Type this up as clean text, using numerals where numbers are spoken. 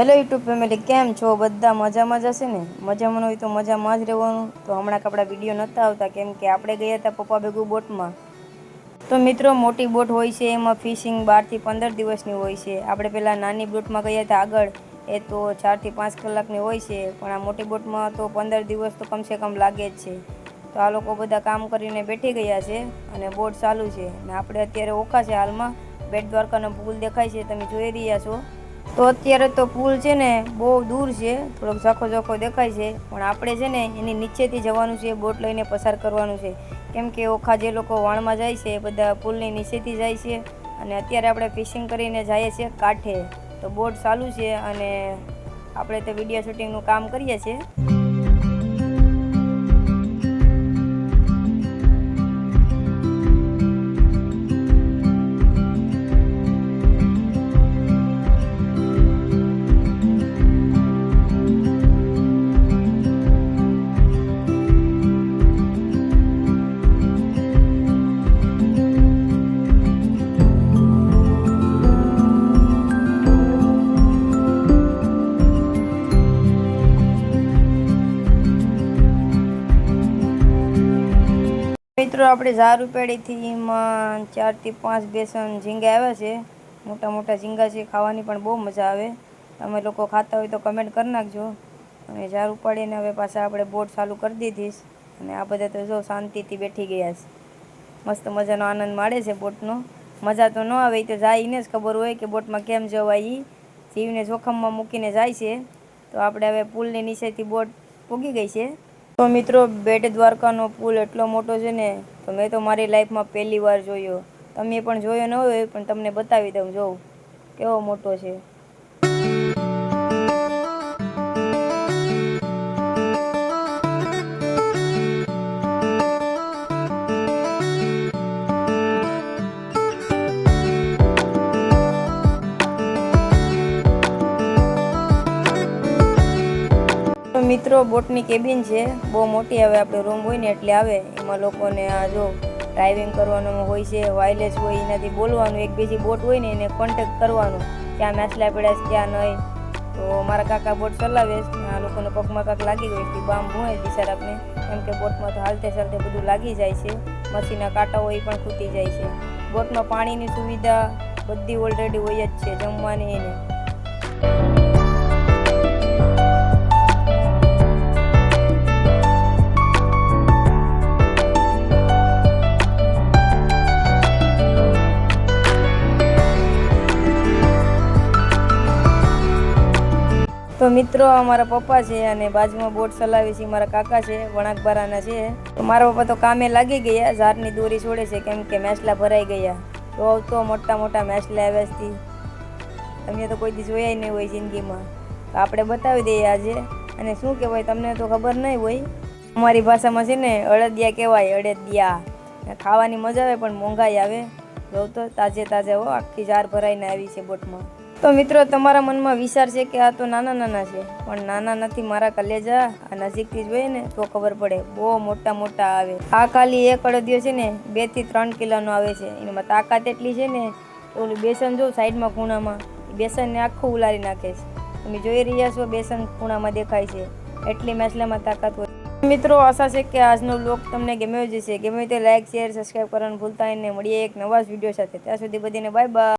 Hello YouTube family, કેમ છો? બધા મજામાં જ હશે ને? મજામાં હોય તો મજામાં જ રહેવાનું. તો હમણાં આપણા વિડીયો નહોતા આવતા કેમ કે આપણે ગયા હતા પપ્પા ભેગું બોટમાં. તો મિત્રો, મોટી બોટ હોય છે એમાં ફિશિંગ 12 થી 15 દિવસની હોય છે. આપણે પહેલાં નાની બોટમાં ગયા હતા આગળ, એ તો 4 થી 5 કલાકની હોય છે. પણ આ મોટી બોટમાં તો 15 દિવસ તો કમસે કમ લાગે જ છે. તો આ લોકો બધા કામ કરીને બેઠી ગયા છે અને બોટ ચાલુ છે. ને આપણે અત્યારે ઓખા છે હાલમાં. બેટ દ્વારકાનો પુલ દેખાય છે, તમે જોઈ રહ્યા છો. તો અત્યારે તો પુલ છે ને બહુ દૂર છે, થોડોક ઝાંખો ઝાંખો દેખાય છે. પણ આપણે છે ને એની નીચેથી જવાનું છે, બોટ લઈને પસાર કરવાનું છે. કેમ કે ઓખા જે લોકો વાણમાં જાય છે એ બધા પુલની નીચેથી જાય છે. અને અત્યારે આપણે ફિશિંગ કરીને જઈએ છીએ કાંઠે. તો બોટ ચાલુ છે અને આપણે તો વિડીયો શૂટિંગનું કામ કરીએ છીએ. મિત્રો, આપણે ઝાર ઉપાડીથી એમાં 4 થી 5 બેસન ઝીંગા આવ્યા છે. મોટા મોટા ઝીંગા છે, ખાવાની પણ બહુ મજા આવે. તમે લોકો ખાતા હોય તો કમેન્ટ કરી નાખજો. અને ઝાર ઉપાડીને હવે પાછા આપણે બોટ ચાલુ કરી દીધી. અને આ બધા તો જો શાંતિથી બેઠી ગયા છે, મસ્ત મજાનો આનંદ માણે છે બોટનો. મજા તો ન આવે એ તો જાયને જ ખબર હોય કે બોટમાં કેમ જવાય. જીવને જોખમમાં મૂકીને જાય છે. તો આપણે હવે પુલની નીચેથી બોટ પૂગી ગઈ છે. તો મિત્રો, બેટ દ્વારકાનો પુલ એટલો મોટો છે ને, તો મેં તો મારી લાઈફમાં પહેલી વાર જોયો. તમે પણ જોયો ન હોય પણ તમને બતાવી દઉં, જોઉં કેવો મોટો છે. તો મિત્રો, બોટની કેબિન છે બહુ મોટી. હવે આપણે રૂમ હોય ને એટલે આવે એમાં લોકોને આ જો ડ્રાઇવિંગ કરવાનું હોય છે, વાયરલેસ હોય, એનાથી બોલવાનું. એક બીજી બોટ હોય ને એને કોન્ટેક્ટ કરવાનું, ક્યાં માછલા પડ્યા છે ક્યાં નહીં. તો મારા કાકા બોટ ચલાવે છે, આ લોકોને પગમાં કાંક લાગી ગઈ હતી, બામ હોય બિચારાને. કેમ કે બોટમાં તો હાલતે ચાલતે બધું લાગી જાય છે, મસીના કાંટા હોય એ પણ ખૂટી જાય છે. બોટમાં પાણીની સુવિધા બધી ઓલરેડી હોય જ છે, જમવાની એને. તો મિત્રો, અમારા પપ્પા છે અને બાજુમાં બોટ ચલાવે છે મારા કાકા છે, વણાકબારાના છે. તો મારા પપ્પા તો કામે લાગી ગયા, ઝાડની દોરી છોડે છે કેમ કે માછલા ભરાઈ ગયા. તો મોટા મોટા માછલા આવ્યા છે, તમે તો કોઈ દી જોયા નહીં હોય જિંદગીમાં. તો આપણે બતાવી દઈએ આજે. અને શું કહેવાય તમને તો ખબર નહીં હોય, અમારી ભાષામાં છે ને અળદિયા કહેવાય, અળદિયા. ખાવાની મજા આવે પણ મોંઘાઈ આવે. જો તો તાજે તાજા હો, આખી ઝાર ભરાઈને આવી છે બોટમાં. તો મિત્રો, તમારા મનમાં વિચાર છે કે આ તો નાના નાના છે, પણ નાના નથી મારા કલેજા. આ નજીકથી જોઈએ ને તો ખબર પડે, બહુ મોટા મોટા આવે. આ ખાલી એક અડદિયો છે ને 2 થી 3 કિલોનો આવે છે. એમાં તાકાત એટલી છે ને, ઓલું બેસન જો સાઈડમાં ખૂણામાં, બેસનને આખું ઉલારી નાખે છે. તમે જોઈ રહ્યા છો, બેસન ખૂણામાં દેખાય છે. એટલી માછલામાં તાકાત હોય. મિત્રો, આશા છે કે આજનો વ્લોગ તમને ગમ્યો જ હશે. ગમે તો લાઈક, શેર, સબસ્ક્રાઈબ કરવાનું ભૂલતા નહીં. મળીએ એક નવા જ વિડીયો સાથે. ત્યાં સુધી બધીને બાય બાય.